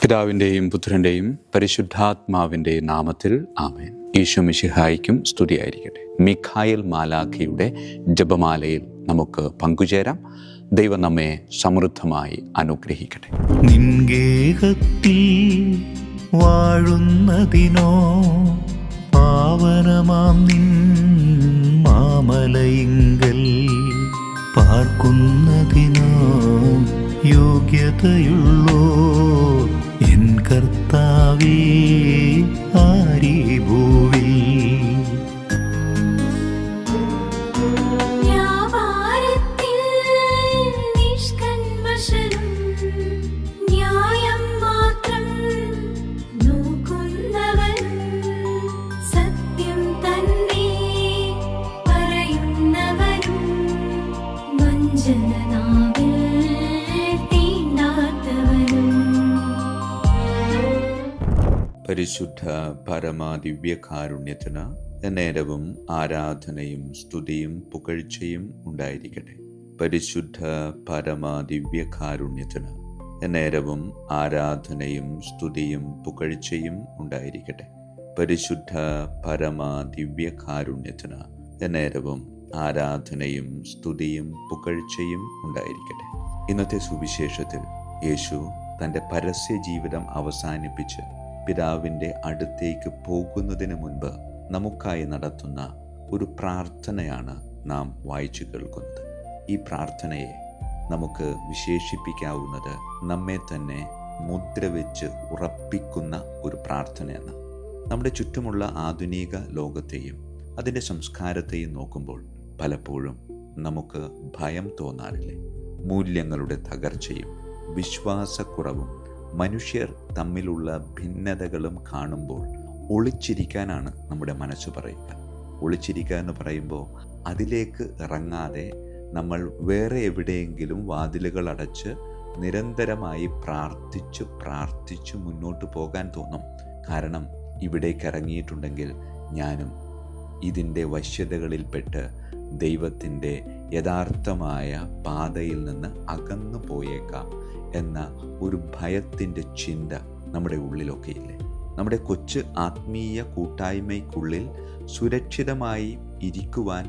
പിതാവിൻ്റെയും പുത്രൻ്റെയും പരിശുദ്ധാത്മാവിൻ്റെയും നാമത്തിൽ ആമേൻ. ഈശോ മിശിഹായ്ക്കും സ്തുതിയായിരിക്കട്ടെ. മിഖായേൽ മാലാഖയുടെ ജപമാലയിൽ നമുക്ക് പങ്കുചേരാം. ദൈവം നമ്മെ സമൃദ്ധമായി അനുഗ്രഹിക്കട്ടെ. നിൻഗേഹത്തിൽ വാഴുന്നതിനോ പാവനമാം നിൻ മാമലയിങ്കൽ പാർക്കുന്നതിനോ യോഗ്യതയുള്ളോ എൻ കർത്താവേ ആരീ ഭൂവിൽ. പരിശുദ്ധ പരമാദിവ്യകാരുണ്യത്തിന് എന്നേരവും ആരാധനയും സ്തുതിയും പുകഴ്ചയും ഉണ്ടായിരിക്കട്ടെ. പരിശുദ്ധ പരമാദിവ്യകാരുണ്യത്തിന് എന്നേരവും ആരാധനയും സ്തുതിയും പുകഴ്ചയും ഉണ്ടായിരിക്കട്ടെ. പരിശുദ്ധ പരമാദിവ്യകാരുണ്യത്തിന് എന്നേരവും ആരാധനയും സ്തുതിയും പുകഴ്ചയും ഉണ്ടായിരിക്കട്ടെ. ഇന്നത്തെ സുവിശേഷത്തിൽ യേശു തൻ്റെ പരസ്യ ജീവിതം അവസാനിപ്പിച്ച് പിതാവിൻ്റെ അടുത്തേക്ക് പോകുന്നതിന് മുൻപ് നമുക്കായി നടത്തുന്ന ഒരു പ്രാർത്ഥനയാണ് നാം വായിച്ചു കേൾക്കുന്നത്. ഈ പ്രാർത്ഥനയെ നമുക്ക് വിശേഷിപ്പിക്കാവുന്നത് നമ്മെ തന്നെ മുദ്ര വെച്ച് ഉറപ്പിക്കുന്ന ഒരു പ്രാർത്ഥനയാണ്. നമ്മുടെ ചുറ്റുമുള്ള ആധുനിക ലോകത്തെയും അതിൻ്റെ സംസ്കാരത്തെയും നോക്കുമ്പോൾ പലപ്പോഴും നമുക്ക് ഭയം തോന്നാറില്ലേ? മൂല്യങ്ങളുടെ തകർച്ചയും വിശ്വാസക്കുറവും മനുഷ്യർ തമ്മിലുള്ള ഭിന്നതകളും കാണുമ്പോൾ ഒളിച്ചിരിക്കാനാണ് നമ്മുടെ മനസ്സ് പറയുക. ഒളിച്ചിരിക്കുക എന്ന് പറയുമ്പോൾ അതിലേക്ക് ഇറങ്ങാതെ നമ്മൾ വേറെ എവിടെയെങ്കിലും വാതിലുകൾ അടച്ച് നിരന്തരമായി പ്രാർത്ഥിച്ചു മുന്നോട്ട് പോകാൻ തോന്നും. കാരണം ഇവിടേക്ക് ഇറങ്ങിയിട്ടുണ്ടെങ്കിൽ ഞാനും ഇതിൻ്റെ വശ്യതകളിൽപ്പെട്ട് ദൈവത്തിൻ്റെ യഥാർത്ഥമായ പാതയിൽ നിന്ന് അകന്നു പോയേക്കാം എന്ന ഒരു ഭയത്തിൻ്റെ ചിന്ത നമ്മുടെ ഉള്ളിലൊക്കെ ഇല്ലേ? നമ്മുടെ കൊച്ചു ആത്മീയ കൂട്ടായ്മയ്ക്കുള്ളിൽ സുരക്ഷിതമായി ഇരിക്കുവാൻ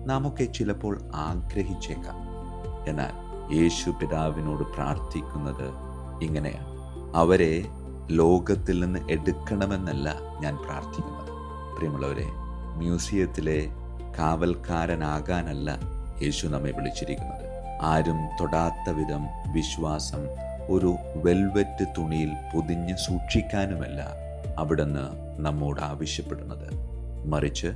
നാമൊക്കെ ചിലപ്പോൾ ആഗ്രഹിച്ചേക്കാം. എന്നാൽ യേശു പിതാവിനോട് പ്രാർത്ഥിക്കുന്നത് ഇങ്ങനെയാണ്: അവരെ ലോകത്തിൽ നിന്ന് എടുക്കണമെന്നല്ല ഞാൻ പ്രാർത്ഥിക്കുന്നത്. പ്രിയമുള്ളവരെ, മ്യൂസിയത്തിലെ കാവൽക്കാരനാകാനല്ല യേശു നമ്മെ വിളിച്ചിരിക്കുന്നത്. ആരും തൊടാത്ത വിധം വിശ്വാസം ഒരു വെൽവെറ്റ് തുണിയിൽ പൊതിഞ്ഞ് സൂക്ഷിക്കാനുമല്ല അവിടുന്ന് നമ്മോട് ആവശ്യപ്പെടുന്നത്. മറിച്ച്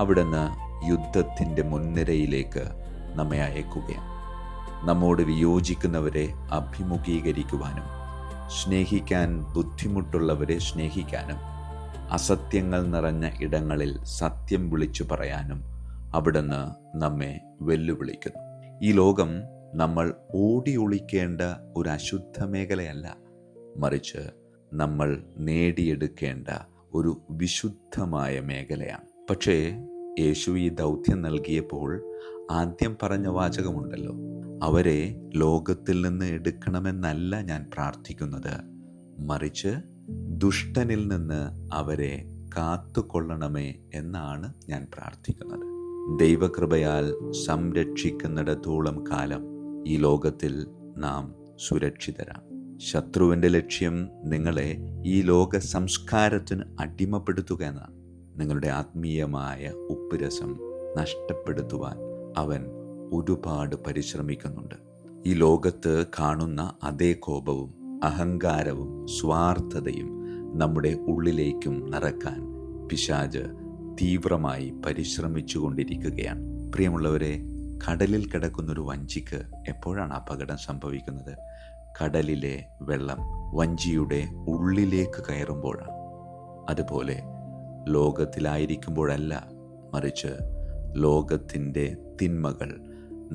അവിടുന്ന് യുദ്ധത്തിൻ്റെ മുൻനിരയിലേക്ക് നമ്മെ അയക്കുകയാണ്. നമ്മോട് വിയോജിക്കുന്നവരെ അഭിമുഖീകരിക്കുവാനും സ്നേഹിക്കാൻ ബുദ്ധിമുട്ടുള്ളവരെ സ്നേഹിക്കാനും അസത്യങ്ങൾ നിറഞ്ഞ ഇടങ്ങളിൽ സത്യം വിളിച്ചു പറയാനും അവിടുന്ന് നമ്മെ വെല്ലുവിളിക്കുന്നു. ഈ ലോകം നമ്മൾ ഓടി ഒളിക്കേണ്ട ഒരു അശുദ്ധ മേഖലയല്ല, മറിച്ച് നമ്മൾ നേടിയെടുക്കേണ്ട ഒരു വിശുദ്ധമായ മേഖലയാണ്. പക്ഷേ യേശു ഈ ദൗത്യം നൽകിയപ്പോൾ ആദ്യം പറഞ്ഞ വാചകമുണ്ടല്ലോ: അവരെ ലോകത്തിൽ നിന്ന് എടുക്കണമെന്നല്ല ഞാൻ പ്രാർത്ഥിക്കുന്നത്, മറിച്ച് ദുഷ്ടനിൽ നിന്ന് അവരെ കാത്തുകൊള്ളണമേ എന്നാണ് ഞാൻ പ്രാർത്ഥിക്കുന്നത്. ദൈവകൃപയാൽ സംരക്ഷിക്കുന്നിടത്തോളം കാലം ഈ ലോകത്തിൽ നാം സുരക്ഷിതരാണ്. ശത്രുവിൻ്റെ ലക്ഷ്യം നിങ്ങളെ ഈ ലോക സംസ്കാരത്തിന് അടിമപ്പെടുത്തുക എന്നാണ്. നിങ്ങളുടെ ആത്മീയമായ ഉപ്പുരസം നഷ്ടപ്പെടുത്തുവാൻ അവൻ ഒരുപാട് പരിശ്രമിക്കുന്നുണ്ട്. ഈ ലോകത്ത് കാണുന്ന അതേ കോപവും അഹങ്കാരവും സ്വാർത്ഥതയും നമ്മുടെ ഉള്ളിലേക്കും നിറക്കാൻ പിശാച് തീവ്രമായി പരിശ്രമിച്ചു കൊണ്ടിരിക്കുകയാണ്. പ്രിയമുള്ളവരെ, കടലിൽ കിടക്കുന്നൊരു വഞ്ചിക്ക് എപ്പോഴാണ് അപകടം സംഭവിക്കുന്നത്? കടലിലെ വെള്ളം വഞ്ചിയുടെ ഉള്ളിലേക്ക് കയറുമ്പോഴാണ്. അതുപോലെ ലോകത്തിലായിരിക്കുമ്പോഴല്ല, മറിച്ച് ലോകത്തിൻ്റെ തിന്മകൾ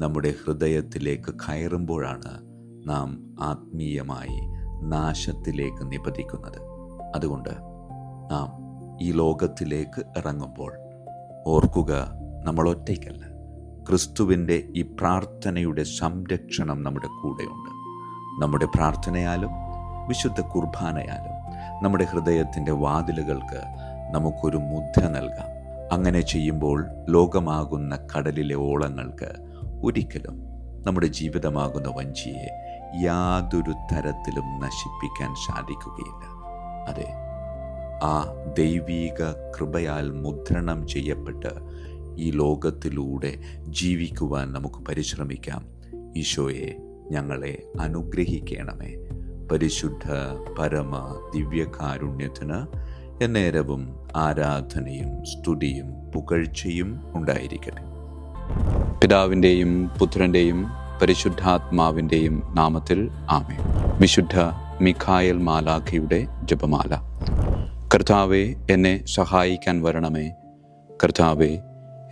നമ്മുടെ ഹൃദയത്തിലേക്ക് കയറുമ്പോഴാണ് നാം ആത്മീയമായി നാശത്തിലേക്ക് നിപതിക്കുന്നത്. അതുകൊണ്ട് നാം ഈ ലോകത്തിലേക്ക് ഇറങ്ങുമ്പോൾ ഓർക്കുക, നമ്മൾ ഒറ്റയ്ക്കല്ല. ക്രിസ്തുവിൻ്റെ ഈ പ്രാർത്ഥനയുടെ സംരക്ഷണം നമ്മുടെ കൂടെയുണ്ട്. നമ്മുടെ പ്രാർത്ഥനയാലും വിശുദ്ധ കുർബാനയാലും നമ്മുടെ ഹൃദയത്തിൻ്റെ വാതിലുകൾക്ക് നമുക്കൊരു മുദ്ര നൽകാം. അങ്ങനെ ചെയ്യുമ്പോൾ ലോകമാകുന്ന കടലിലെ ഓളങ്ങൾക്ക് ഒരിക്കലും നമ്മുടെ ജീവിതമാകുന്ന വഞ്ചിയെ യാതൊരു തരത്തിലും നശിപ്പിക്കാൻ സാധിക്കുകയില്ല. അതെ, ആ ദൈവീക കൃപയാൽ മുദ്രണം ചെയ്യപ്പെട്ട് ഈ ലോകത്തിലൂടെ ജീവിക്കുവാൻ നമുക്ക് പരിശ്രമിക്കാം. ഈശോയെ, ഞങ്ങളെ അനുഗ്രഹിക്കണമേ. പരിശുദ്ധ പരമ ദിവ്യകാരുണ്യത്തിന് എന്നേരവും ആരാധനയും സ്തുതിയും പുകഴ്ചയും ഉണ്ടായിരിക്കട്ടെ. പിതാവിൻ്റെയും പുത്രൻ്റെയും പരിശുദ്ധാത്മാവിൻ്റെയും നാമത്തിൽ ആമേൻ. വിശുദ്ധ മിഖായേൽ മാലാഖയുടെ ജപമാല. കർത്താവേ, എന്നെ സഹായിക്കാൻ വരണമേ. കർത്താവേ,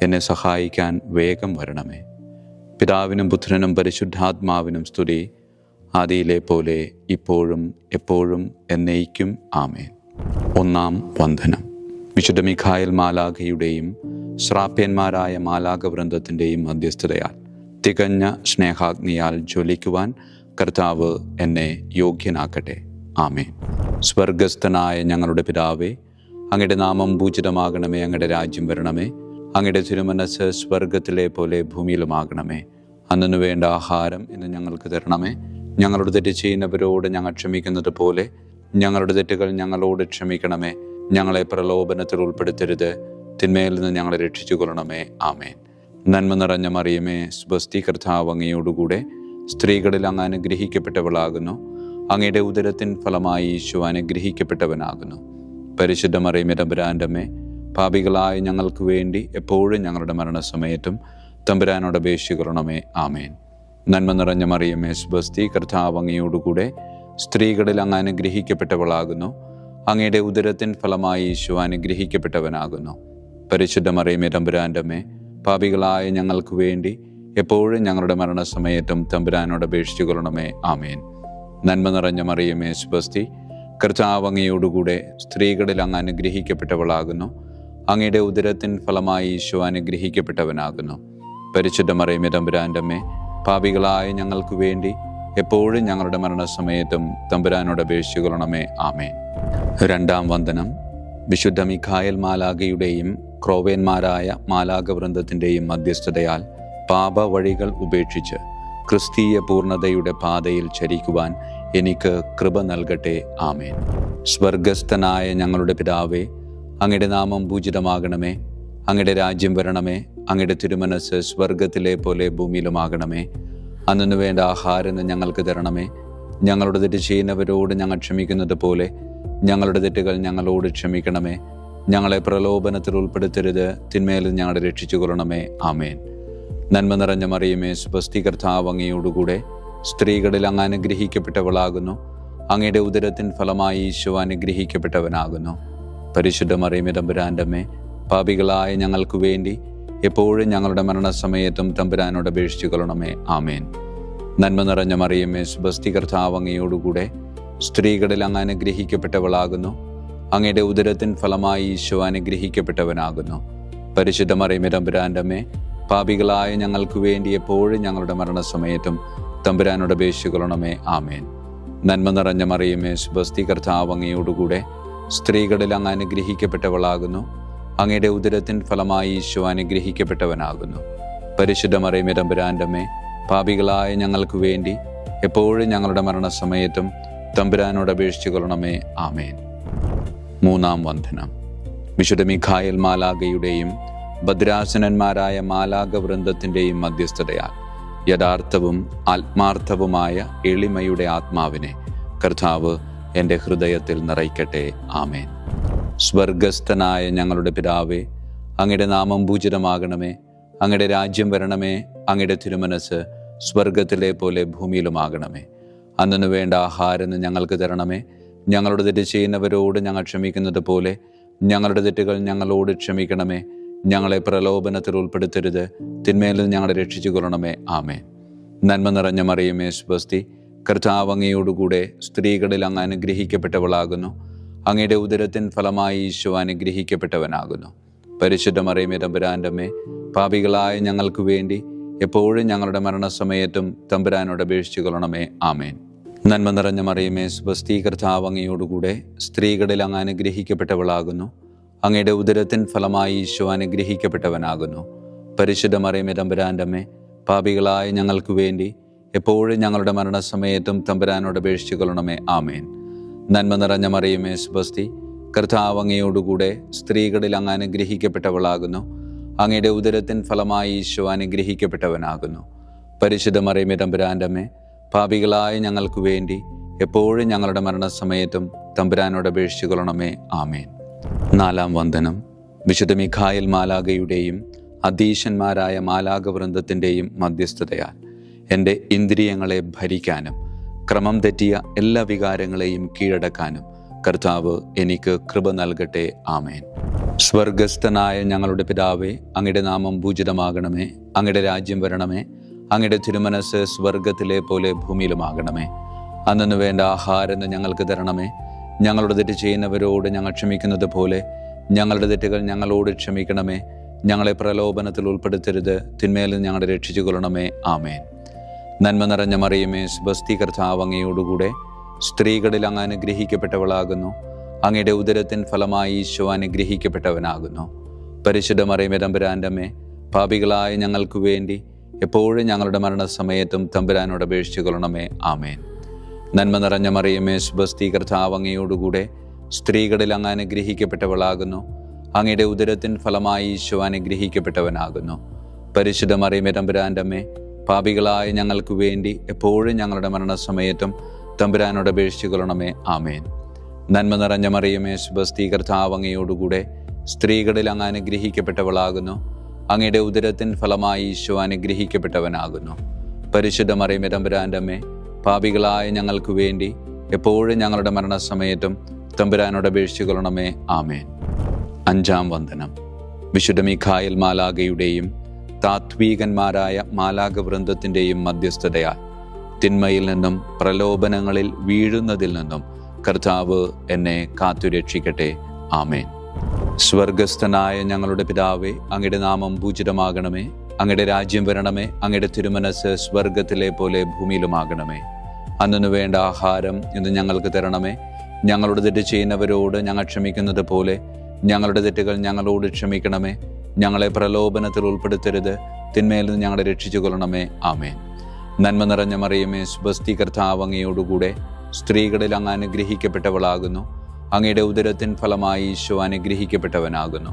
എന്നെ സഹായിക്കാൻ വേഗം വരണമേ. പിതാവിനും പുത്രനും പരിശുദ്ധാത്മാവിനും സ്തുതി, ആദിയിലെ പോലെ ഇപ്പോഴും എപ്പോഴും എന്നേക്കും ആമേൻ. ഒന്നാം വന്ദനം. വിശുദ്ധ മിഖായേൽ മാലാഖയുടെയും ശ്രാപ്യന്മാരായ മാലാഖവൃന്ദത്തിൻ്റെയും മധ്യസ്ഥതയാൽ തികഞ്ഞ സ്നേഹാഗ്നിയാൽ ജ്വലിക്കുവാൻ കർത്താവ് എന്നെ യോഗ്യനാക്കട്ടെ. ആമേൻ. സ്വർഗസ്ഥനായ ഞങ്ങളുടെ പിതാവേ, അങ്ങയുടെ നാമം പൂജിതമാകണമേ. അങ്ങയുടെ രാജ്യം വരണമേ. അങ്ങയുടെ തിരുമനസ്സ് സ്വർഗത്തിലെ പോലെ ഭൂമിയിലുമാകണമേ. അന്നു വേണ്ട ആഹാരം ഇന്ന് ഞങ്ങൾക്ക് തരണമേ. ഞങ്ങളുടെ തെറ്റ് ചെയ്യുന്നവരോട് ഞങ്ങൾ ക്ഷമിക്കുന്നത് പോലെ ഞങ്ങളുടെ തെറ്റുകൾ ഞങ്ങളോട് ക്ഷമിക്കണമേ. ഞങ്ങളെ പ്രലോഭനത്തിൽ ഉൾപ്പെടുത്തരുത്, തിന്മയിൽ നിന്ന് ഞങ്ങളെ രക്ഷിച്ചു കൊള്ളണമേ. ആമേൻ. നന്മ നിറഞ്ഞ മറിയമേ, സ്വസ്തി, കർത്താവ് അങ്ങയോടുകൂടെ സ്ത്രീകളിൽ അങ്ങ് അനുഗ്രഹിക്കപ്പെട്ടവളാകുന്നു. അങ്ങയുടെ ഉദരത്തിൻ ഫലമായി ഈശോ അനുഗ്രഹിക്കപ്പെട്ടവനാകുന്നു. പരിശുദ്ധ മറിയമേ, തമ്പുരാൻ്റെ അമ്മേ, പാപികളായ ഞങ്ങൾക്ക് വേണ്ടി എപ്പോഴും ഞങ്ങളുടെ മരണസമയത്തും തമ്പുരാനോട് അപേക്ഷിക്കണമേ. ആമേൻ. നന്മ നിറഞ്ഞ മറിയമേ, സ്വസ്തി, കർത്താവ് അങ്ങയോടുകൂടെ സ്ത്രീകളിൽ അങ്ങ് അനുഗ്രഹിക്കപ്പെട്ടവളാകുന്നു. അങ്ങയുടെ ഉദരത്തിൻ ഫലമായി ഈശോ അനുഗ്രഹിക്കപ്പെട്ടവനാകുന്നു. പരിശുദ്ധ മറിയമേ, തമ്പുരാൻ്റെ അമ്മേ, പാപികളായ ഞങ്ങൾക്ക് വേണ്ടി എപ്പോഴും ഞങ്ങളുടെ മരണസമയത്തും തമ്പുരാനോട് അപേക്ഷിച്ചു കൊള്ളണമേ. ആമേൻ. നന്മ നിറഞ്ഞ മറിയമേ, സ്വസ്തി, കർത്താവ് അങ്ങയോടുകൂടെ സ്ത്രീകളിൽ അങ്ങ് അനുഗ്രഹിക്കപ്പെട്ടവളാകുന്നു. അങ്ങയുടെ ഉദരത്തിൻ ഫലമായി ഈശോ അനുഗ്രഹിക്കപ്പെട്ടവനാകുന്നു. പരിശുദ്ധ മറിയമേ, തമ്പുരാൻ്റെ അമ്മേ, പാപികളായ ഞങ്ങൾക്ക് വേണ്ടി എപ്പോഴും ഞങ്ങളുടെ മരണസമയത്തും തമ്പുരാനോട് അപേക്ഷിച്ചു കൊള്ളണമേ. ആമേൻ. രണ്ടാം വന്ദനം. വിശുദ്ധ മിഖായേൽ മാലാഖയുടെയും ക്രോവേന്മാരായ മാലാഖവൃന്ദത്തിൻ്റെയും മധ്യസ്ഥതയാൽ പാപ വഴികൾ ഉപേക്ഷിച്ച് ക്രിസ്തീയ പൂർണ്ണതയുടെ പാതയിൽ ചരിക്കുവാൻ എനിക്ക് കൃപ നൽകട്ടെ. ആമേൻ. സ്വർഗസ്ഥനായ ഞങ്ങളുടെ പിതാവേ, അങ്ങയുടെ നാമം പൂജിതമാകണമേ. അങ്ങയുടെ രാജ്യം വരണമേ. അങ്ങയുടെ തിരുമനസ്സ് സ്വർഗത്തിലെ പോലെ ഭൂമിയിലുമാകണമേ. അന്നു വേണ്ട ആഹാരം ഞങ്ങൾക്ക് തരണമേ. ഞങ്ങളുടെ തെറ്റ് ചെയ്യുന്നവരോട് ഞങ്ങൾ ക്ഷമിക്കുന്നത് പോലെ ഞങ്ങളുടെ തെറ്റുകൾ ഞങ്ങളോട് ക്ഷമിക്കണമേ. ഞങ്ങളെ പ്രലോഭനത്തിൽ ഉൾപ്പെടുത്തരുത്, തിന്മയിൽ ഞങ്ങളെ രക്ഷിച്ചു കൊള്ളണമേ. ആമേൻ. നന്മ നിറഞ്ഞ മറിയമേ, സ്വസ്തി, കർത്താവ് അങ്ങയോടുകൂടെ സ്ത്രീകളിൽ അങ്ങ് അനുഗ്രഹിക്കപ്പെട്ടവളാകുന്നു. അങ്ങയുടെ ഉദരത്തിൻ ഫലമായി ഈശോ അനുഗ്രഹിക്കപ്പെട്ടവനാകുന്നു. പരിശുദ്ധ മറിയമേ, തമ്പുരാൻ്റെ അമ്മേ, പാപികളായ ഞങ്ങൾക്ക് വേണ്ടി എപ്പോഴും ഞങ്ങളുടെ മരണസമയത്തും തമ്പുരാനോട് അപേക്ഷിച്ചു കൊള്ളണമേ. ആമേൻ. നന്മ നിറഞ്ഞ മറിയമേ, സ്വസ്തി, കർത്താവ് അങ്ങയോടുകൂടെ സ്ത്രീകളിൽ അങ്ങ് അനുഗ്രഹിക്കപ്പെട്ടവളാകുന്നു. അങ്ങയുടെ ഉദരത്തിൻ ഫലമായി ഈശോ അനുഗ്രഹിക്കപ്പെട്ടവനാകുന്നു. പരിശുദ്ധ മറിയമേ, തമ്പുരാൻ്റെ അമ്മേ, പാപികളായ ഞങ്ങൾക്ക് വേണ്ടി എപ്പോഴും ഞങ്ങളുടെ മരണസമയത്തും തമ്പുരാനോട് അപേക്ഷിച്ചു കൊള്ളണമേ. ആമേൻ. നന്മ നിറഞ്ഞ മറിയമേ, സ്വസ്തി, കർത്താവ് അങ്ങയോടുകൂടെ സ്ത്രീകളിൽ അങ്ങ് അനുഗ്രഹിക്കപ്പെട്ടവളാകുന്നു. അങ്ങയുടെ ഉദരത്തിൻ ഫലമായി ഈശോ അനുഗ്രഹിക്കപ്പെട്ടവനാകുന്നു. പരിശുദ്ധ മറിയമേ, തമ്പുരാൻ്റെ അമ്മേ, പാപികളായ ഞങ്ങൾക്ക് വേണ്ടി എപ്പോഴും ഞങ്ങളുടെ മരണസമയത്തും തമ്പുരാനോട് അപേക്ഷിച്ചു കൊള്ളണമേ. ആമേൻ. മൂന്നാം വന്ദനം. വിശുദ്ധ മിഖായേൽ മാലാഖയുടെയും ഭദ്രാസനന്മാരായ മാലാഖവൃന്ദത്തിൻ്റെയും മധ്യസ്ഥതയാൽ യഥാർത്ഥവും ആത്മാർത്ഥവുമായ എളിമയുടെ ആത്മാവിനെ കർത്താവ് എൻ്റെ ഹൃദയത്തിൽ നിറയ്ക്കട്ടെ. ആമേൻ. സ്വർഗസ്ഥനായ ഞങ്ങളുടെ പിതാവേ, അങ്ങയുടെ നാമം പൂജിതമാകണമേ. അങ്ങയുടെ രാജ്യം വരണമേ. അങ്ങയുടെ തിരുമനസ്സ് സ്വർഗത്തിലെ പോലെ ഭൂമിയിലുമാകണമേ. അന്നു വേണ്ട ആഹാരം ഞങ്ങൾക്ക് തരണമേ. ഞങ്ങളുടെ തെറ്റ് ചെയ്യുന്നവരോട് ഞങ്ങൾ ക്ഷമിക്കുന്നത് പോലെ ഞങ്ങളുടെ തെറ്റുകൾ ഞങ്ങളോട് ക്ഷമിക്കണമേ. ഞങ്ങളെ പ്രലോഭനത്തിൽ ഉൾപ്പെടുത്തരുത്, തിന്മയിൽ ഞങ്ങളെ രക്ഷിച്ചു കൊള്ളണമേ. ആമേൻ. നന്മ നിറഞ്ഞ മറിയമേ, സ്വസ്തി, കർത്താവ് അങ്ങയോടുകൂടെ സ്ത്രീകളിൽ അങ്ങ് അനുഗ്രഹിക്കപ്പെട്ടവളാകുന്നു. അങ്ങയുടെ ഉദരത്തിൻ ഫലമായി ഈശോ അനുഗ്രഹിക്കപ്പെട്ടവനാകുന്നു. പരിശുദ്ധ മറിയമേ, തമ്പുരാൻ്റെ അമ്മേ, പാപികളായ ഞങ്ങൾക്ക് വേണ്ടി എപ്പോഴും ഞങ്ങളുടെ മരണസമയത്തും തമ്പുരാനോട് അപേക്ഷിച്ചു കൊള്ളണമേ. ആമേൻ. നന്മ നിറഞ്ഞ മറിയമേ, സ്വസ്തി, കർത്താവ് അങ്ങയോടുകൂടെ സ്ത്രീകളിൽ അങ്ങ് അനുഗ്രഹിക്കപ്പെട്ടവളാകുന്നു. അങ്ങയുടെ ഉദരത്തിൻ ഫലമായി ഈശോ അനുഗ്രഹിക്കപ്പെട്ടവനാകുന്നു. പരിശുദ്ധ മറിയമേ, തമ്പുരാൻ്റെ അമ്മേ, പാപികളായ ഞങ്ങൾക്ക് വേണ്ടി എപ്പോഴും ഞങ്ങളുടെ മരണസമയത്തും തമ്പുരാനോട് അപേക്ഷിച്ചു കൊള്ളണമേ. ആമേൻ. നന്മ നിറഞ്ഞ മറിയമേ, സ്വസ്തി, കർത്താവ് അങ്ങയോടുകൂടെ സ്ത്രീകളിൽ അങ്ങ് അനുഗ്രഹിക്കപ്പെട്ടവളാകുന്നു. അങ്ങയുടെ ഉദരത്തിൻ ഫലമായി ഈശോ അനുഗ്രഹിക്കപ്പെട്ടവനാകുന്നു. പരിശുദ്ധ മറിയമേ, തമ്പുരാൻ്റെ അമ്മേ, പാപികളായ ഞങ്ങൾക്ക് വേണ്ടി എപ്പോഴും ഞങ്ങളുടെ മരണസമയത്തും തമ്പുരാനോട് അപേക്ഷിച്ചു കൊള്ളണമേ. ആമേൻ. 4-ാം വന്ദനം. വിശുദ്ധ മിഖായേൽ മാലാഖയുടെയും അധീശന്മാരായ മാലാഖവൃന്ദത്തിൻ്റെയും മധ്യസ്ഥതയാൽ എൻ്റെ ഇന്ദ്രിയങ്ങളെ ഭരിക്കാനും ക്രമം തെറ്റിയ എല്ലാ വികാരങ്ങളെയും കീഴടക്കാനും കർത്താവ് എനിക്ക് കൃപ നൽകട്ടെ. ആമേൻ. സ്വർഗസ്ഥനായ ഞങ്ങളുടെ പിതാവേ, അങ്ങയുടെ നാമം പൂജിതമാകണമേ. അങ്ങയുടെ രാജ്യം വരണമേ. അങ്ങയുടെ തിരുമനസ് സ്വർഗത്തിലെ പോലെ ഭൂമിയിലുമാകണമേ. അന്നു വേണ്ട ആഹാരം ഞങ്ങൾക്ക് തരണമേ. ഞങ്ങളുടെ തെറ്റ് ചെയ്യുന്നവരോട് ഞങ്ങൾ ക്ഷമിക്കുന്നത് പോലെ ഞങ്ങളുടെ തെറ്റുകൾ ഞങ്ങളോട് ക്ഷമിക്കണമേ. ഞങ്ങളെ പ്രലോഭനത്തിൽ ഉൾപ്പെടുത്തരുത്, തിന്മയിൽ ഞങ്ങളെ രക്ഷിച്ചു കൊള്ളണമേ. ആമേൻ. നന്മ നിറഞ്ഞ മറിയമേ, സ്വസ്തി, കർത്താവ് അങ്ങയോടുകൂടെ സ്ത്രീകളിൽ അങ്ങ് അനുഗ്രഹിക്കപ്പെട്ടവളാകുന്നു. അങ്ങയുടെ ഉദരത്തിൻ ഫലമായി ഈശോ അനുഗ്രഹിക്കപ്പെട്ടവനാകുന്നു. പരിശുദ്ധ മറിയമേ, തമ്പുരാൻ്റെ അമ്മേ, പാപികളായ ഞങ്ങൾക്ക് വേണ്ടി എപ്പോഴും ഞങ്ങളുടെ മരണസമയത്തും തമ്പുരാനോട് അപേക്ഷിച്ചു കൊള്ളണമേ. ആമേൻ. നന്മ നിറഞ്ഞ മറിയമേ, സ്വസ്തി, കർത്താവ് അങ്ങയോടുകൂടെ സ്ത്രീകളിൽ അങ്ങ് അനുഗ്രഹിക്കപ്പെട്ടവളാകുന്നു. അങ്ങയുടെ ഉദരത്തിൻ ഫലമായി ഈശോ അനുഗ്രഹിക്കപ്പെട്ടവനാകുന്നു. പരിശുദ്ധ മറിയമേ, തമ്പുരാൻ്റെ അമ്മേ, പാപികളായ ഞങ്ങൾക്ക് വേണ്ടി എപ്പോഴും ഞങ്ങളുടെ മരണസമയത്തും തമ്പുരാനോട് അപേക്ഷിച്ചു കൊള്ളണമേ. ആമേൻ. നന്മ നിറഞ്ഞ മറിയമേ, സ്വസ്തി, കർത്താവ് അങ്ങയോടുകൂടെ സ്ത്രീകളിൽ അങ്ങ് അനുഗ്രഹിക്കപ്പെട്ടവളാകുന്നു. അങ്ങയുടെ ഉദരത്തിൻ ഫലമായി ഈശോ അനുഗ്രഹിക്കപ്പെട്ടവനാകുന്നു. പരിശുദ്ധ മറിയമേ, തമ്പുരാൻ്റെ അമ്മേ, പാപികളായ ഞങ്ങൾക്ക് വേണ്ടി എപ്പോഴും ഞങ്ങളുടെ മരണസമയത്തും തമ്പുരാനോട് അപേക്ഷിച്ചു കൊള്ളണമേ. ആമേൻ. 5-ാം വന്ദനം. വിശുദ്ധ മിഖായേൽ മാലാഖയുടെയും താത്വീകന്മാരായ മാലാഖവൃന്ദത്തിൻ്റെയും മധ്യസ്ഥതയാൽ തിന്മയിൽ നിന്നും പ്രലോഭനങ്ങളിൽ വീഴുന്നതിൽ നിന്നും കർത്താവ് എന്നെ കാത്തുരക്ഷിക്കട്ടെ. ആമേൻ. സ്വർഗസ്ഥനായ ഞങ്ങളുടെ പിതാവേ, അങ്ങയുടെ നാമം പൂജിതമാകണമേ. അങ്ങയുടെ രാജ്യം വരണമേ. അങ്ങയുടെ തിരുമനസ് സ്വർഗത്തിലെ പോലെ ഭൂമിയിലുമാകണമേ. അന്നു വേണ്ട ആഹാരം ഇന്ന് ഞങ്ങൾക്ക് തരണമേ. ഞങ്ങളുടെ തെറ്റ് ചെയ്യുന്നവരോട് ഞങ്ങൾ ക്ഷമിക്കുന്നത് പോലെ ഞങ്ങളുടെ തെറ്റുകൾ ഞങ്ങളോട് ക്ഷമിക്കണമേ. ഞങ്ങളെ പ്രലോഭനത്തിൽ ഉൾപ്പെടുത്തരുത്, തിന്മയിൽ നിന്ന് ഞങ്ങളെ രക്ഷിച്ചു കൊള്ളണമേ. ആമേൻ. നന്മ നിറഞ്ഞ മറിയമേ, സ്വസ്തി, കർത്താവ് അങ്ങയോടുകൂടെ സ്ത്രീകളിൽ അങ്ങ് അനുഗ്രഹിക്കപ്പെട്ടവളാകുന്നു. അങ്ങയുടെ ഉദരത്തിൻ ഫലമായി ഈശോ അനുഗ്രഹിക്കപ്പെട്ടവനാകുന്നു.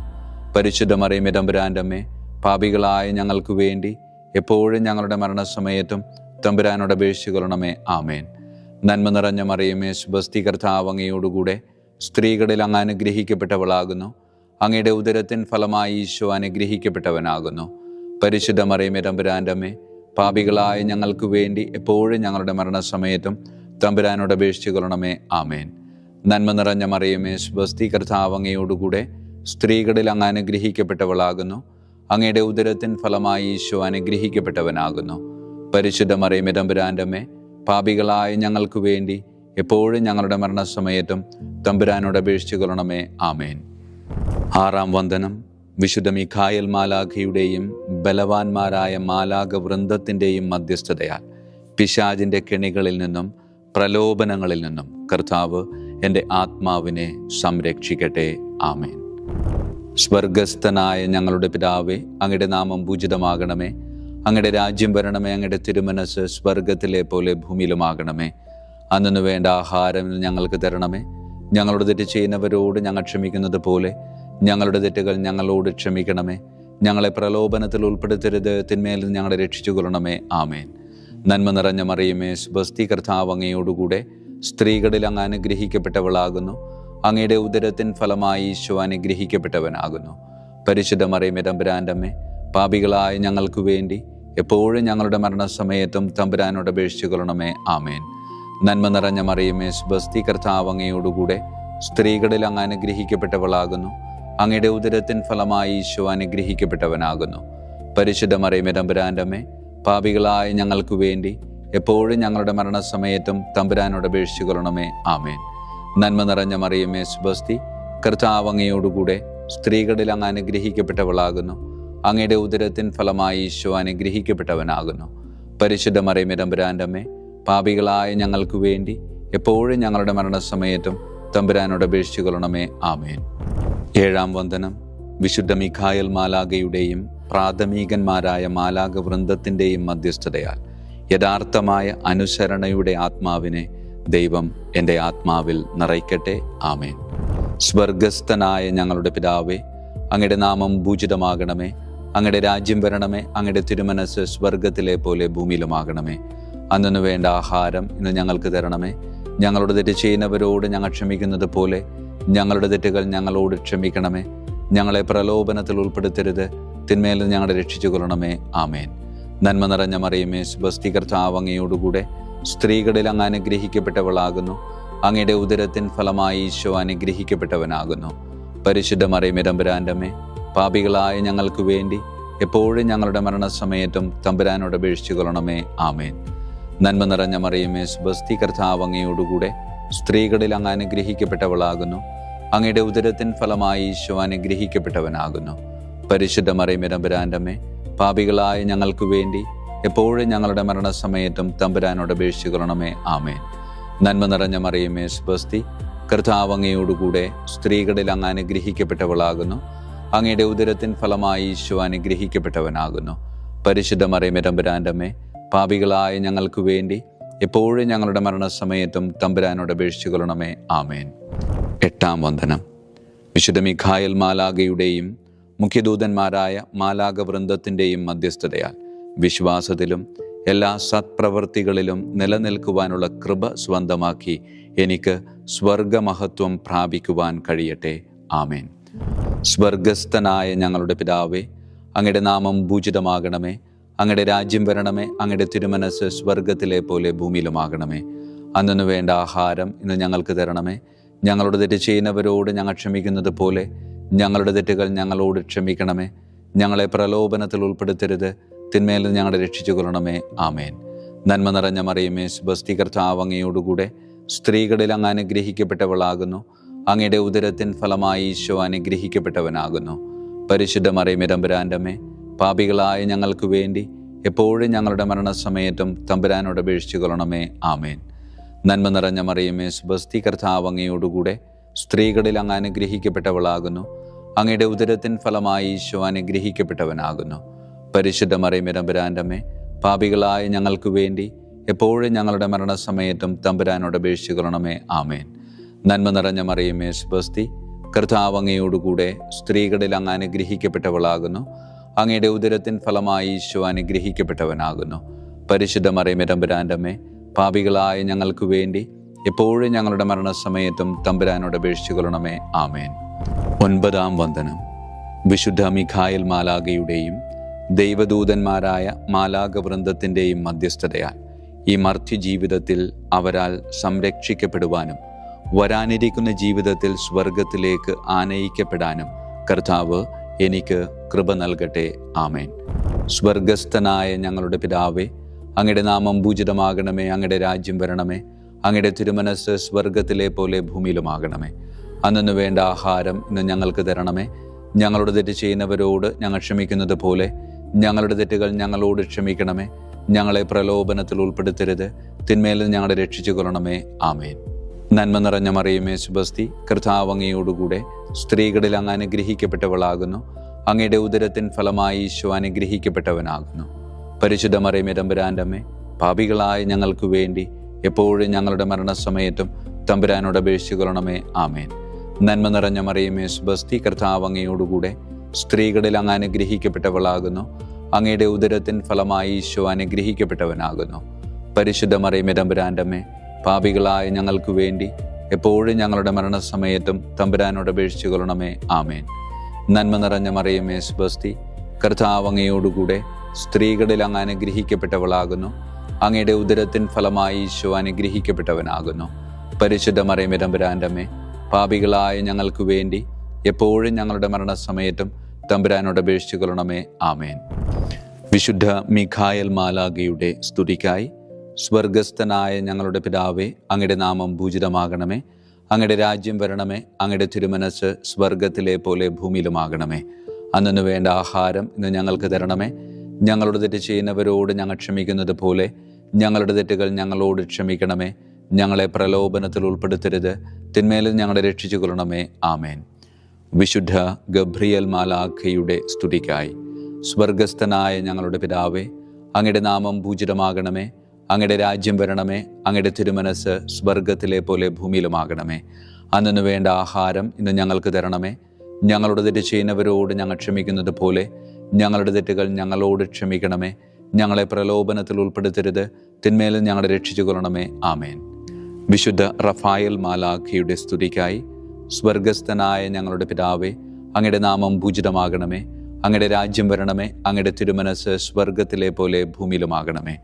പരിശുദ്ധ മറിയമേ, തമ്പുരാൻ്റെ അമ്മേ, പാപികളായ ഞങ്ങൾക്ക് വേണ്ടി എപ്പോഴും ഞങ്ങളുടെ മരണസമയത്തും തമ്പുരാനോട് അപേക്ഷിച്ചു കൊള്ളണമേ. ആമേൻ. നന്മ നിറഞ്ഞ മറിയമേ, സ്വസ്തി, കർത്താവ് അങ്ങയോടുകൂടെ സ്ത്രീകളിൽ അങ്ങ് അനുഗ്രഹിക്കപ്പെട്ടവളാകുന്നു. അങ്ങയുടെ ഉദരത്തിൻ ഫലമായി ഈശോ അനുഗ്രഹിക്കപ്പെട്ടവനാകുന്നു. പരിശുദ്ധ മറിയമേ, തമ്പുരാൻ്റെ അമ്മേ, പാപികളായ ഞങ്ങൾക്ക് വേണ്ടി എപ്പോഴും ഞങ്ങളുടെ മരണസമയത്തും തമ്പുരാനോട് അപേക്ഷിച്ചു കൊള്ളണമേ. ആമേൻ. നന്മ നിറഞ്ഞ മറിയമേ, സ്വസ്തി, കർത്താവ് അങ്ങയോടുകൂടെ സ്ത്രീകളിൽ അങ്ങ് അനുഗ്രഹിക്കപ്പെട്ടവളാകുന്നു. അങ്ങയുടെ ഉദരത്തിൻ ഫലമായി ഈശോ അനുഗ്രഹിക്കപ്പെട്ടവനാകുന്നു. പരിശുദ്ധ മറിയമേ, തമ്പുരാൻ്റെ അമ്മേ, പാപികളായ ഞങ്ങൾക്ക് വേണ്ടി എപ്പോഴും ഞങ്ങളുടെ മരണസമയത്തും തമ്പുരാനോട് അപേക്ഷിച്ചു കൊള്ളണമേ. ആമേൻ. 6-ാം വന്ദനം. വിശുദ്ധ മിഖായേൽ മാലാഖയുടെയും ബലവാന്മാരായ മാലാഖവൃന്ദത്തിൻ്റെയും മധ്യസ്ഥതയാൽ പിശാചിൻ്റെ കെണികളിൽ നിന്നും പ്രലോഭനങ്ങളിൽ നിന്നും കർത്താവ് എൻ്റെ ആത്മാവിനെ സംരക്ഷിക്കട്ടെ. ആമേൻ. സ്വർഗസ്ഥനായ ഞങ്ങളുടെ പിതാവേ, അങ്ങയുടെ നാമം പൂജിതമാകണമേ. അങ്ങയുടെ രാജ്യം വരണമേ. അങ്ങയുടെ തിരുമനസ് സ്വർഗത്തിലെ പോലെ ഭൂമിയിലുമാകണമേ. അന്നു വേണ്ട ആഹാരം ഞങ്ങൾക്ക് തരണമേ. ഞങ്ങളുടെ തെറ്റ് ചെയ്യുന്നവരോട് ഞങ്ങൾ ക്ഷമിക്കുന്നത് പോലെ ഞങ്ങളുടെ തെറ്റുകൾ ഞങ്ങളോട് ക്ഷമിക്കണമേ. ഞങ്ങളെ പ്രലോഭനത്തിൽ ഉൾപ്പെടുത്തരുത്, തിന്മയിൽ നിന്ന് ഞങ്ങളെ രക്ഷിച്ചു കൊള്ളണമേ. ആമേൻ. നന്മ നിറഞ്ഞ മറിയമേ, സ്വസ്തി, കർത്താവ് അങ്ങയോടുകൂടെ സ്ത്രീകളിൽ അങ്ങ് അനുഗ്രഹിക്കപ്പെട്ടവളാകുന്നു. അങ്ങയുടെ ഉദരത്തിൻ ഫലമായി ഈശോ അനുഗ്രഹിക്കപ്പെട്ടവനാകുന്നു. പരിശുദ്ധ മറിയമേ, തമ്പുരാൻ്റെ അമ്മേ, പാപികളായ ഞങ്ങൾക്ക് വേണ്ടി എപ്പോഴും ഞങ്ങളുടെ മരണസമയത്തും തമ്പുരാനോട് അപേക്ഷിച്ചു കൊള്ളണമേ. ആമേൻ. നന്മ നിറഞ്ഞ മറിയമേ, സ്വസ്തി, കർത്താവ് അങ്ങയോടുകൂടെ സ്ത്രീകളിൽ അങ്ങ് അനുഗ്രഹിക്കപ്പെട്ടവളാകുന്നു. അങ്ങയുടെ ഉദരത്തിൻ ഫലമായി ഈശോ അനുഗ്രഹിക്കപ്പെട്ടവനാകുന്നു. പരിശുദ്ധ മറിയമേ, തമ്പുരാൻ്റെ അമ്മേ, പാപികളായ ഞങ്ങൾക്ക് വേണ്ടി എപ്പോഴും ഞങ്ങളുടെ മരണസമയത്തും തമ്പുരാനോട് അപേക്ഷിച്ചു കൊള്ളണമേ. ആമേൻ. നന്മ നിറഞ്ഞ മറിയമേ, സ്വസ്തി, കർത്താവ് അങ്ങയോടുകൂടെ സ്ത്രീകളിൽ അങ്ങ് അനുഗ്രഹിക്കപ്പെട്ടവളാകുന്നു. അങ്ങയുടെ ഉദരത്തിൻ ഫലമായി ഈശോ അനുഗ്രഹിക്കപ്പെട്ടവനാകുന്നു. പരിശുദ്ധ മറിയമേ, തമ്പുരാൻ്റെ അമ്മേ, പാപികളായ ഞങ്ങൾക്ക് വേണ്ടി എപ്പോഴും ഞങ്ങളുടെ മരണസമയത്തും തമ്പുരാനോട് അപേക്ഷിച്ചു കൊള്ളണമേ. ആമേൻ. ഏഴാം വന്ദനം. വിശുദ്ധ മിഖായേൽ മാലാഖയുടെയും പ്രാഥമികന്മാരായ മാലാഖ വൃന്ദത്തിൻ്റെയും മധ്യസ്ഥതയാൽ യഥാർത്ഥമായ അനുസരണയുടെ ആത്മാവിനെ ദൈവം എൻ്റെ ആത്മാവിൽ നിറയ്ക്കട്ടെ. ആമേൻ. സ്വർഗസ്ഥനായ ഞങ്ങളുടെ പിതാവേ, അങ്ങയുടെ നാമം പൂജിതമാകണമേ. അങ്ങയുടെ രാജ്യം വരണമേ. അങ്ങയുടെ തിരുമനസ് സ്വർഗത്തിലെ പോലെ ഭൂമിയിലുമാകണമേ. അന്നു വേണ്ട ആഹാരം ഇന്ന് ഞങ്ങൾക്ക് തരണമേ. ഞങ്ങളോട് തെറ്റ് ചെയ്യുന്നവരോട് ഞങ്ങൾ ക്ഷമിക്കുന്നത് പോലെ ഞങ്ങളുടെ തെറ്റുകൾ ഞങ്ങളോട് ക്ഷമിക്കണമേ. ഞങ്ങളെ പ്രലോഭനത്തിൽ ഉൾപ്പെടുത്തരുത്, തിന്മയിൽ നിന്ന് ഞങ്ങളെ രക്ഷിച്ചു കൊള്ളണമേ. ആമേൻ. നന്മ നിറഞ്ഞ മറിയമേ, സ്വസ്തി, കർത്താവ് അങ്ങയോടുകൂടെ സ്ത്രീകളിൽ അങ്ങ് അനുഗ്രഹിക്കപ്പെട്ടവളാകുന്നു. അങ്ങയുടെ ഉദരത്തിൻ ഫലമായി ഈശോ അനുഗ്രഹിക്കപ്പെട്ടവനാകുന്നു. പരിശുദ്ധ മറിയമേ, തമ്പുരാന്റെ അമ്മേ, പാപികളായ ഞങ്ങൾക്ക് വേണ്ടി എപ്പോഴും ഞങ്ങളുടെ മരണസമയത്തും തമ്പുരാനോട് അപേക്ഷിച്ചു കൊള്ളണമേ. ആമേൻ. നന്മ നിറഞ്ഞ മറിയമേ, സ്വസ്തി, കർത്താവ് അങ്ങയോടുകൂടെ സ്ത്രീകളിൽ അങ്ങ് അനുഗ്രഹിക്കപ്പെട്ടവളാകുന്നു. അങ്ങയുടെ ഉദരത്തിൻ ഫലമായി ഈശോ അനുഗ്രഹിക്കപ്പെട്ടവനാകുന്നു. പരിശുദ്ധ മറിയമേ, തമ്പുരാന്റെ അമ്മേ, പാപികളായ ഞങ്ങൾക്ക് വേണ്ടി എപ്പോഴും ഞങ്ങളുടെ മരണസമയത്തും തമ്പുരാനോട് അപേക്ഷിച്ചു കൊള്ളണമേ. ആമേൻ. നന്മ നിറഞ്ഞ മറിയമേ, സ്വസ്തി, കർത്താവ് അങ്ങയോടുകൂടെ സ്ത്രീകളിൽ അങ്ങ് അനുഗ്രഹിക്കപ്പെട്ടവളാകുന്നു. അങ്ങയുടെ ഉദരത്തിൻ ഫലമായി ഈശോ അനുഗ്രഹിക്കപ്പെട്ടവനാകുന്നു. പരിശുദ്ധ മറിയമേ, തമ്പുരാന്റെ അമ്മേ, പാപികളായ ഞങ്ങൾക്ക് വേണ്ടി എപ്പോഴും ഞങ്ങളുടെ മരണസമയത്തും തമ്പുരാനോട് അപേക്ഷിച്ചു കൊള്ളണമേ. ആമേൻ. എട്ടാം വന്ദനം. വിശുദ്ധ മിഖായേൽ മാലാഖയുടെയും മുഖ്യദൂതന്മാരായ മാലാഖ വൃന്ദത്തിൻ്റെയും മധ്യസ്ഥതയാൽ വിശ്വാസത്തിലും എല്ലാ സത്പ്രവൃത്തികളിലും നിലനിൽക്കുവാനുള്ള കൃപ സ്വന്തമാക്കി എനിക്ക് സ്വർഗമഹത്വം പ്രാപിക്കുവാൻ കഴിയട്ടെ. ആമേൻ. സ്വർഗസ്ഥനായ ഞങ്ങളുടെ പിതാവേ, അങ്ങയുടെ നാമം പൂജിതമാകണമേ. അങ്ങയുടെ രാജ്യം വരണമേ. അങ്ങയുടെ തിരുമനസ് സ്വർഗത്തിലെ പോലെ ഭൂമിയിലുമാകണമേ. അന്നു വേണ്ട ആഹാരം ഇന്ന് ഞങ്ങൾക്ക് തരണമേ. ഞങ്ങളോട് തെറ്റ് ചെയ്യുന്നവരോട് ഞങ്ങൾ ക്ഷമിക്കുന്നത് പോലെ ഞങ്ങളുടെ തെറ്റുകൾ ഞങ്ങളോട് ക്ഷമിക്കണമേ. ഞങ്ങളെ പ്രലോഭനത്തിൽ ഉൾപ്പെടുത്തരുത്, തിന്മയിൽ നിന്ന് ഞങ്ങളെ രക്ഷിച്ചു കൊള്ളണമേ. ആമേൻ. നന്മ നിറഞ്ഞ മറിയമേ, സ്വസ്തി, കർത്താവ് അങ്ങയോടുകൂടെ സ്ത്രീകളിൽ അങ്ങ് അനുഗ്രഹിക്കപ്പെട്ടവളാകുന്നു. അങ്ങയുടെ ഉദരത്തിൻ ഫലമായി ഈശോ അനുഗ്രഹിക്കപ്പെട്ടവനാകുന്നു. പരിശുദ്ധ മറിയമേ, തമ്പുരാന്റെ അമ്മേ, പാപികളായ ഞങ്ങൾക്ക് വേണ്ടി എപ്പോഴും ഞങ്ങളുടെ മരണസമയത്തും തമ്പുരാനോട് അപേക്ഷിച്ചു കൊള്ളണമേ. ആമേൻ. നന്മ നിറഞ്ഞ മറിയമേ, സ്വസ്തി, കർത്താവ് അങ്ങയോടുകൂടെ സ്ത്രീകളിൽ അങ്ങ് അനുഗ്രഹിക്കപ്പെട്ടവളാകുന്നു. അങ്ങയുടെ ഉദരത്തിൻ ഫലമായി ഈശോ അനുഗ്രഹിക്കപ്പെട്ടവനാകുന്നു. പരിശുദ്ധ മറിയമേ, തമ്പുരാന്റെ അമ്മേ, പാപികളായ ഞങ്ങൾക്ക് വേണ്ടി എപ്പോഴും ഞങ്ങളുടെ മരണസമയത്തും തമ്പുരാനോട് അപേക്ഷിച്ചു കൊള്ളണമേ. ആമേൻ. നന്മ നിറഞ്ഞ മറിയമേ, സ്വസ്തി, കർത്താവ് അങ്ങയോടുകൂടെ സ്ത്രീകളിൽ അങ്ങ് അനുഗ്രഹിക്കപ്പെട്ടവളാകുന്നു. അങ്ങയുടെ ഉദരത്തിൻ ഫലമായി ഈശോ അനുഗ്രഹിക്കപ്പെട്ടവനാകുന്നു. പരിശുദ്ധ മറിയമേ, തമ്പുരാന്റെ അമ്മേ, പാപികളായ ഞങ്ങൾക്ക് വേണ്ടി എപ്പോഴും ഞങ്ങളുടെ മരണസമയത്തും തമ്പുരാനോട് അപേക്ഷിച്ചു കൊള്ളണമേ. ആമേൻ. ഒൻപതാം വന്ദനം. വിശുദ്ധ മിഖായേൽ മാലാഖയുടെയും ദൈവദൂതന്മാരായ മാലാഖ വൃന്ദത്തിൻ്റെയും മധ്യസ്ഥതയാൽ ഈ മർത്യ ജീവിതത്തിൽ അവരാൽ സംരക്ഷിക്കപ്പെടുവാനും വരാനിരിക്കുന്ന ജീവിതത്തിൽ സ്വർഗത്തിലേക്ക് ആനയിക്കപ്പെടാനും കർത്താവ് എനിക്ക് കൃപ നൽകട്ടെ. ആമേൻ. സ്വർഗസ്ഥനായ ഞങ്ങളുടെ പിതാവേ, അങ്ങയുടെ നാമം പൂജിതമാകണമേ. അങ്ങയുടെ രാജ്യം വരണമേ. അങ്ങയുടെ തിരുമനസ് സ്വർഗത്തിലെ പോലെ ഭൂമിയിലുമാകണമേ. അന്നു വേണ്ട ആഹാരം ഇന്ന് ഞങ്ങൾക്ക് തരണമേ. ഞങ്ങളോട് തെറ്റ് ചെയ്യുന്നവരോട് ഞങ്ങൾ ക്ഷമിക്കുന്നത് പോലെ ഞങ്ങളുടെ തെറ്റുകൾ ഞങ്ങളോട് ക്ഷമിക്കണമേ. ഞങ്ങളെ പ്രലോഭനത്തിൽ ഉൾപ്പെടുത്തരുത്, തിന്മയിൽ നിന്ന് ഞങ്ങളെ രക്ഷിച്ചു കൊള്ളണമേ. ആമേൻ. നന്മ നിറഞ്ഞ മറിയമേ, സ്വസ്തി, കർത്താവ് അങ്ങയോടുകൂടെ സ്ത്രീകളിൽ അങ്ങ് അനുഗ്രഹിക്കപ്പെട്ടവളാകുന്നു. അങ്ങയുടെ ഉദരത്തിൻ ഫലമായി ഈശോ അനുഗ്രഹിക്കപ്പെട്ടവനാകുന്നു. പരിശുദ്ധ മറിയമേ, തമ്പുരാന്റെ അമ്മേ, പാപികളായ ഞങ്ങൾക്ക് വേണ്ടി എപ്പോഴും ഞങ്ങളുടെ മരണസമയത്തും തമ്പുരാനോട് അപേക്ഷിച്ചു കൊള്ളണമേ. ആമേൻ. നന്മ നിറഞ്ഞ മറിയമേ, സ്വസ്തി, കർത്താവ് അങ്ങയോടുകൂടെ സ്ത്രീകളിൽ അങ്ങ് അനുഗ്രഹിക്കപ്പെട്ടവളാകുന്നു. അങ്ങയുടെ ഉദരത്തിൻ ഫലമായി ഈശോ അനുഗ്രഹിക്കപ്പെട്ടവനാകുന്നു. പരിശുദ്ധ മറിയമേ, തമ്പുരാന്റെ അമ്മേ, പാപികളായ ഞങ്ങൾക്ക് വേണ്ടി എപ്പോഴും ഞങ്ങളുടെ മരണസമയത്തും തമ്പുരാനോട് അപേക്ഷിച്ചു കൊള്ളണമേ. ആമേൻ. നന്മ നിറഞ്ഞ മറിയമേ, സ്വസ്തി, കർത്താവ് അങ്ങയോടുകൂടെ സ്ത്രീകളിൽ അങ്ങ് അനുഗ്രഹിക്കപ്പെട്ടവളാകുന്നു. അങ്ങയുടെ ഉദരത്തിൻ ഫലമായി ഈശോ അനുഗ്രഹിക്കപ്പെട്ടവനാകുന്നു. പരിശുദ്ധ മറിയമേ, തമ്പുരാന്റെ അമ്മേ, പാപികളായ ഞങ്ങൾക്ക് വേണ്ടി എപ്പോഴും ഞങ്ങളുടെ മരണസമയത്തും തമ്പുരാനോട് അപേക്ഷിച്ചു കൊള്ളണമേ. ആമേൻ. വിശുദ്ധ മിഖായേൽ മാലാഖയുടെ സ്തുതിക്കായി സ്വർഗസ്ഥനായ ഞങ്ങളുടെ പിതാവേ, അങ്ങയുടെ നാമം പൂജിതമാകണമേ. അങ്ങയുടെ രാജ്യം വരണമേ. അങ്ങയുടെ തിരുമനസ് സ്വർഗത്തിലെ പോലെ ഭൂമിയിലുമാകണമേ. അന്നു വേണ്ട ആഹാരം ഇന്ന് ഞങ്ങൾക്ക് തരണമേ. ഞങ്ങളോട് തെറ്റ് ചെയ്യുന്നവരോട് ഞങ്ങൾ ക്ഷമിക്കുന്നത് പോലെ ഞങ്ങളുടെ തെറ്റുകൾ ഞങ്ങളോട് ക്ഷമിക്കണമേ. ഞങ്ങളെ പ്രലോഭനത്തിൽ ഉൾപ്പെടുത്തരുത്, തിന്മേലും ഞങ്ങളെ രക്ഷിച്ചു കൊള്ളണമേ. ആമേൻ. വിശുദ്ധ ഗബ്രിയേൽ മാലാഖയുടെ സ്തുതിക്കായി. സ്വർഗസ്ഥനായ ഞങ്ങളുടെ പിതാവേ, അങ്ങയുടെ നാമം പൂജിതമാകണമേ. അങ്ങയുടെ രാജ്യം വരണമേ. അങ്ങയുടെ തിരുമനസ് സ്വർഗത്തിലെ പോലെ ഭൂമിയിലുമാകണമേ. അന്നു വേണ്ട ആഹാരം ഇന്ന് ഞങ്ങൾക്ക് തരണമേ. ഞങ്ങളുടെ തെറ്റ് ചെയ്യുന്നവരോട് ഞങ്ങൾ ക്ഷമിക്കുന്നത് പോലെ ഞങ്ങളുടെ തെറ്റുകൾ ഞങ്ങളോട് ക്ഷമിക്കണമേ. ഞങ്ങളെ പ്രലോഭനത്തിൽ ഉൾപ്പെടുത്തരുത്, തിന്മേലും ഞങ്ങളെ രക്ഷിച്ചു കൊള്ളണമേ. ആമേൻ. വിശുദ്ധ റഫായേൽ മാലാഖയുടെ സ്തുതിക്കായി. സ്വർഗസ്ഥനായ ഞങ്ങളുടെ പിതാവേ, അങ്ങയുടെ നാമം പൂജിതമാകണമേ. അങ്ങയുടെ രാജ്യം വരണമേ. അങ്ങയുടെ തിരുമനസ് സ്വർഗത്തിലെ പോലെ ഭൂമിയിലുമാകണമേ.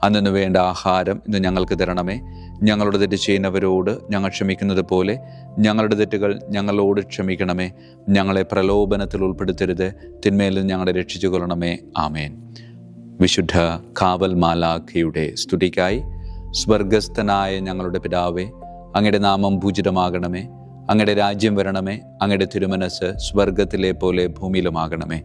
അന്നു വേണ്ട ആഹാരം ഇന്ന് ഞങ്ങൾക്ക് തരണമേ. ഞങ്ങളുടെ തെറ്റ് ചെയ്യുന്നവരോട് ഞങ്ങൾ ക്ഷമിക്കുന്നത് പോലെ ഞങ്ങളുടെ തെറ്റുകൾ ഞങ്ങളോട് ക്ഷമിക്കണമേ. ഞങ്ങളെ പ്രലോഭനത്തിൽ ഉൾപ്പെടുത്തരുത്, തിന്മേലും ഞങ്ങളെ രക്ഷിച്ചു കൊള്ളണമേ. ആമേൻ. വിശുദ്ധ കാവൽ മാലാഖയുടെ സ്തുതിക്കായി. സ്വർഗസ്ഥനായ ഞങ്ങളുടെ പിതാവേ, അങ്ങയുടെ നാമം പൂജിതമാകണമേ. അങ്ങയുടെ രാജ്യം വരണമേ. അങ്ങയുടെ തിരുമനസ് സ്വർഗത്തിലെ പോലെ ഭൂമിയിലുമാകണമേ.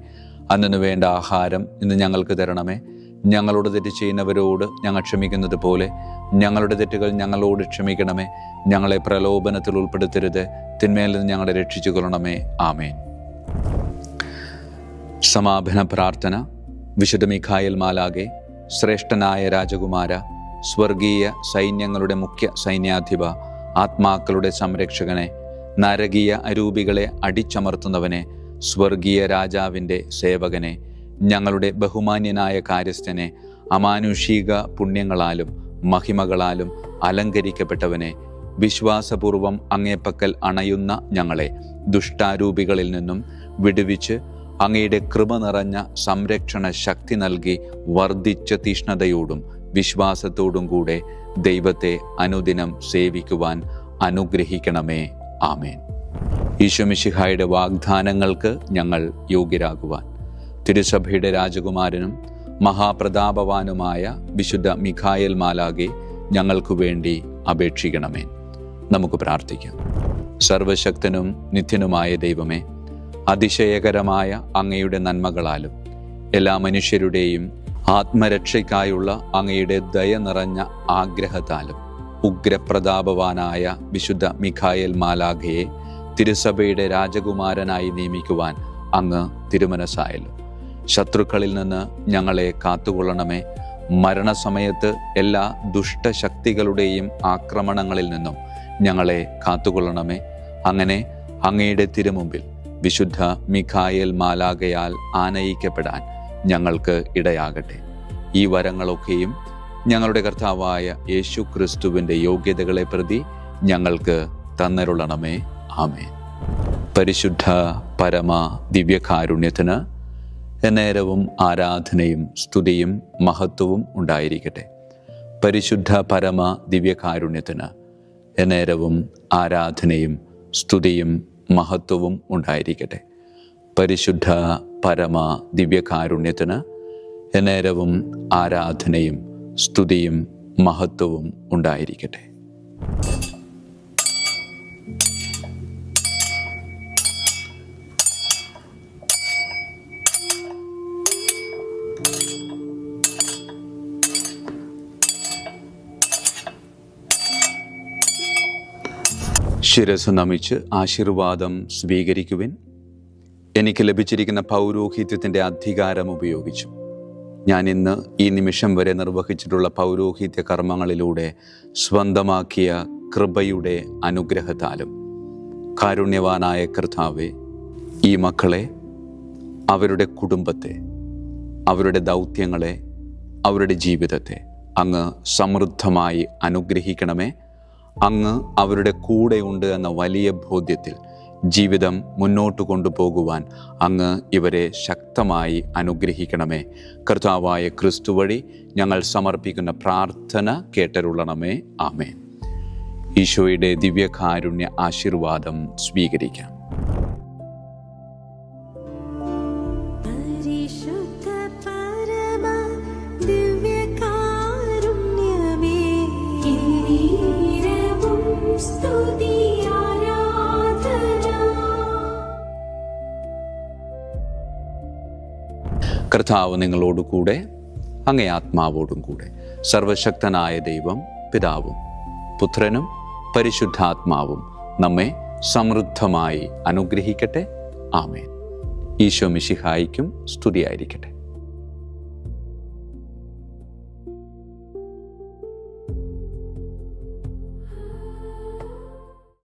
അന്നു വേണ്ട ആഹാരം ഇന്ന് ഞങ്ങൾക്ക് തരണമേ. ഞങ്ങളോട് തെറ്റ് ചെയ്യുന്നവരോട് ഞങ്ങൾ ക്ഷമിക്കുന്നത് പോലെ ഞങ്ങളുടെ തെറ്റുകൾ ഞങ്ങളോട് ക്ഷമിക്കണമേ. ഞങ്ങളെ പ്രലോഭനത്തിൽ ഉൾപ്പെടുത്തരുത്, തിന്മേലും ഞങ്ങളെ രക്ഷിച്ചു കൊള്ളണമേ. ആമേൻ. സമാപന പ്രാർത്ഥന. വിശുദ്ധ മിഖായേൽ മാലാഖേ, ശ്രേഷ്ഠനായ രാജകുമാര, സ്വർഗീയ സൈന്യങ്ങളുടെ മുഖ്യ സൈന്യാധിപ, ആത്മാക്കളുടെ സംരക്ഷകനെ, നരകീയ അരൂപികളെ അടിച്ചമർത്തുന്നവനെ, സ്വർഗീയ രാജാവിൻ്റെ സേവകനെ, ഞങ്ങളുടെ ബഹുമാന്യനായ കാര്യസ്ഥനെ, അമാനുഷിക പുണ്യങ്ങളാലും മഹിമകളാലും അലങ്കരിക്കപ്പെട്ടവനെ, വിശ്വാസപൂർവം അങ്ങേപ്പക്കൽ അണയുന്ന ഞങ്ങളെ ദുഷ്ടാരൂപികളിൽ നിന്നും വിടുവിച്ച് അങ്ങയുടെ കൃപ നിറഞ്ഞ സംരക്ഷണ ശക്തി നൽകി വർദ്ധിച്ച തീഷ്ണതയോടും വിശ്വാസത്തോടും കൂടെ ദൈവത്തെ അനുദിനം സേവിക്കുവാൻ അനുഗ്രഹിക്കണമേ. ആമേൻ. ഈശോ മിശിഹായുടെ വാഗ്ദാനങ്ങൾക്ക് ഞങ്ങൾ യോഗ്യരാകുവാൻ തിരുസഭയുടെ രാജകുമാരനും മഹാപ്രതാപവാനുമായ വിശുദ്ധ മിഖായേൽ മാലാഖേ, ഞങ്ങൾക്കു വേണ്ടി അപേക്ഷിക്കണമേ. നമുക്ക് പ്രാർത്ഥിക്കാം. സർവശക്തനും നിത്യനുമായ ദൈവമേ, അതിശയകരമായ അങ്ങയുടെ നന്മകളാലും എല്ലാ മനുഷ്യരുടെയും ആത്മരക്ഷയ്ക്കായുള്ള അങ്ങയുടെ ദയ നിറഞ്ഞ ആഗ്രഹത്താലും ഉഗ്രപ്രതാപവാനായ വിശുദ്ധ മിഖായേൽ മാലാഖയെ തിരുസഭയുടെ രാജകുമാരനായി നിയമിക്കുവാൻ അങ്ങ് തിരുമനസ്സായല്ലോ. ശത്രുക്കളിൽ നിന്ന് ഞങ്ങളെ കാത്തുകൊള്ളണമേ. മരണസമയത്ത് എല്ലാ ദുഷ്ടശക്തികളുടെയും ആക്രമണങ്ങളിൽ നിന്നും ഞങ്ങളെ കാത്തുകൊള്ളണമേ. അങ്ങനെ അങ്ങയുടെ തിരുമുമ്പിൽ വിശുദ്ധ മിഖായേൽ മാലാഖയാൽ ആനയിക്കപ്പെടാൻ ഞങ്ങൾക്ക് ഇടയാകട്ടെ. ഈ വരങ്ങളൊക്കെയും ഞങ്ങളുടെ കർത്താവായ യേശു ക്രിസ്തുവിൻ്റെ യോഗ്യതകളെ പ്രതി ഞങ്ങൾക്ക് തന്നരുളണമേ. ആമേൻ. പരിശുദ്ധ പരമ ദിവ്യകാരുണ്യത്തിന് എന്നേരവും ആരാധനയും സ്തുതിയും മഹത്വവും ഉണ്ടായിരിക്കട്ടെ. പരിശുദ്ധ പരമ ദിവ്യകാരുണ്യത്തിന് എന്നേരവും ആരാധനയും സ്തുതിയും മഹത്വവും ഉണ്ടായിരിക്കട്ടെ. പരിശുദ്ധ പരമ ദിവ്യകാരുണ്യത്തിന് എന്നേരവും ആരാധനയും സ്തുതിയും മഹത്വവും ഉണ്ടായിരിക്കട്ടെ. ശിരസ് നമിച്ച് ആശീർവാദം സ്വീകരിക്കുവിൻ. എനിക്ക് ലഭിച്ചിരിക്കുന്ന പൗരോഹിത്യത്തിൻ്റെ അധികാരം ഉപയോഗിച്ചു ഞാൻ ഇന്ന് ഈ നിമിഷം വരെ നിർവഹിച്ചിട്ടുള്ള പൗരോഹിത്യ കർമ്മങ്ങളിലൂടെ സ്വന്തമാക്കിയ കൃപയുടെ അനുഗ്രഹത്താലും കാരുണ്യവാനായ കർത്താവേ, ഈ മക്കളെ, അവരുടെ കുടുംബത്തെ, അവരുടെ ദൗത്യങ്ങളെ, അവരുടെ ജീവിതത്തെ അങ്ങ് സമൃദ്ധമായി അനുഗ്രഹിക്കണമേ. അങ്ങ് അവരുടെ കൂടെയുണ്ട് എന്ന വലിയ ബോധ്യത്തിൽ ജീവിതം മുന്നോട്ട് കൊണ്ടുപോകുവാൻ അങ്ങ് ഇവരെ ശക്തമായി അനുഗ്രഹിക്കണമേ. കർത്താവായ ക്രിസ്തു വഴി ഞങ്ങൾ സമർപ്പിക്കുന്ന പ്രാർത്ഥന കേട്ടരുളണമേ. ആമേൻ. ഈശോയുടെ ദിവ്യകാരുണ്യ ആശീർവാദം സ്വീകരിക്കാം. കർത്താവ് നിങ്ങളോട് കൂടെ, അങ്ങേ ആത്മാവോടും കൂടെ. സർവശക്തനായ ദൈവം പിതാവും പുത്രനും പരിശുദ്ധാത്മാവും നമ്മെ സമൃദ്ധമായി അനുഗ്രഹിക്കട്ടെ. ആമേൻ. ഈശോ മിശിഹായിക്കും സ്തുതിയായിരിക്കട്ടെ.